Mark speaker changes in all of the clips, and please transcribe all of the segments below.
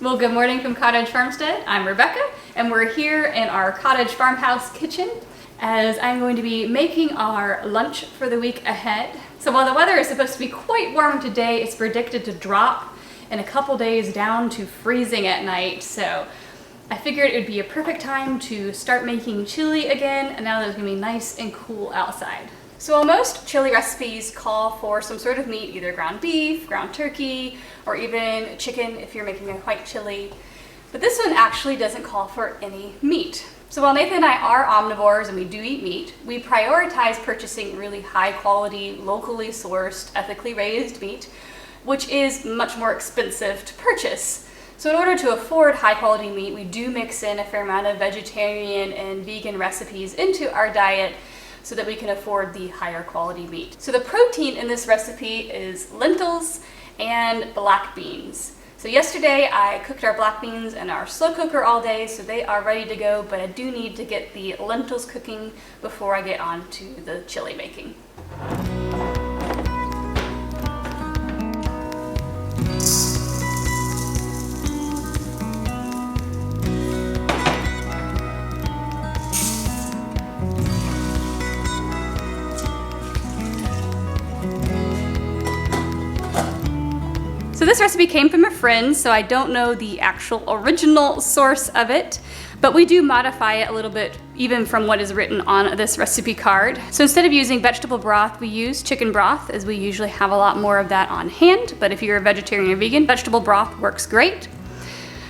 Speaker 1: Well, good morning from Cottage Farmstead. I'm Rebecca, and we're here in our cottage farmhouse kitchen as I'm going to be making our lunch for the week ahead. So while the weather is supposed to be quite warm today, it's predicted to drop in a couple days down to freezing at night. So I figured it would be a perfect time to start making chili again, and now that it's gonna be nice and cool outside. So while most chili recipes call for some sort of meat, either ground beef, ground turkey, or even chicken if you're making a white chili, but this one actually doesn't call for any meat. So while Nathan and I are omnivores and we do eat meat, we prioritize purchasing really high quality, locally sourced, ethically raised meat, which is much more expensive to purchase. So in order to afford high quality meat, we do mix in a fair amount of vegetarian and vegan recipes into our diet so that we can afford the higher quality meat. So the protein in this recipe is lentils and black beans. So yesterday I cooked our black beans in our slow cooker all day, so they are ready to go, but I do need to get the lentils cooking before I get on to the chili making. So this recipe came from a friend, so I don't know the actual original source of it, but we do modify it a little bit even from what is written on this recipe card. So instead of using vegetable broth, we use chicken broth, as we usually have a lot more of that on hand, but if you're a vegetarian or vegan, vegetable broth works great.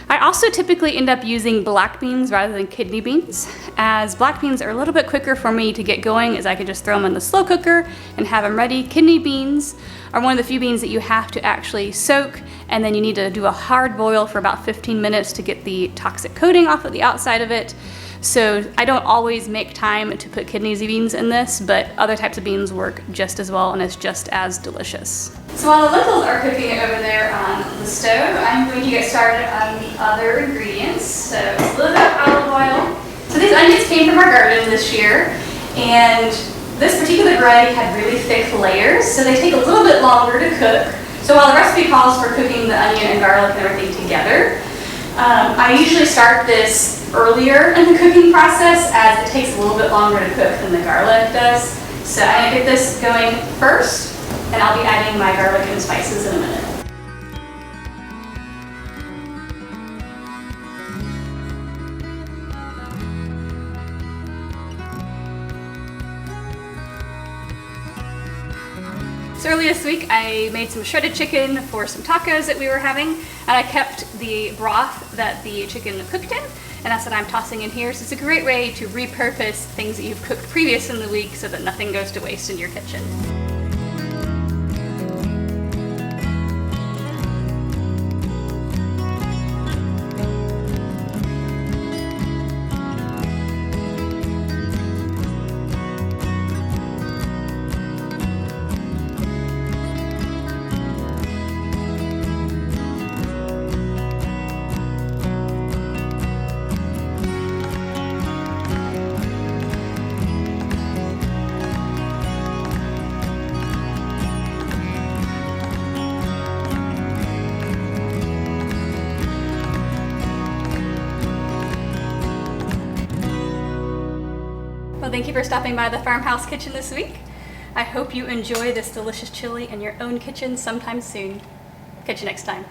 Speaker 1: I also typically end up using black beans rather than kidney beans, as black beans are a little bit quicker for me to get going, as I can just throw them in the slow cooker and have them ready. Kidney beans are one of the few beans that you have to actually soak, and then you need to do a hard boil for about 15 minutes to get the toxic coating off of the outside of it. So I don't always make time to put kidney beans in this, but other types of beans work just as well and it's just as delicious. So while the lentils are cooking over there on the stove, I'm going to get started on the other ingredients. So it's a little bit of olive oil. So these onions came from our garden this year, and this particular variety had really thick layers, so they take a little bit longer to cook. So while the recipe calls for cooking the onion and garlic and everything together, I usually start this earlier in the cooking process, as it takes a little bit longer to cook than the garlic does. So I'm going to get this going first, and I'll be adding my garlic and spices in a minute. So earlier this week I made some shredded chicken for some tacos that we were having, and I kept the broth that the chicken cooked in, and that's what I'm tossing in here. So it's a great way to repurpose things that you've cooked previous in the week so that nothing goes to waste in your kitchen. Well, thank you for stopping by the farmhouse kitchen this week. I hope you enjoy this delicious chili in your own kitchen sometime soon. Catch you next time.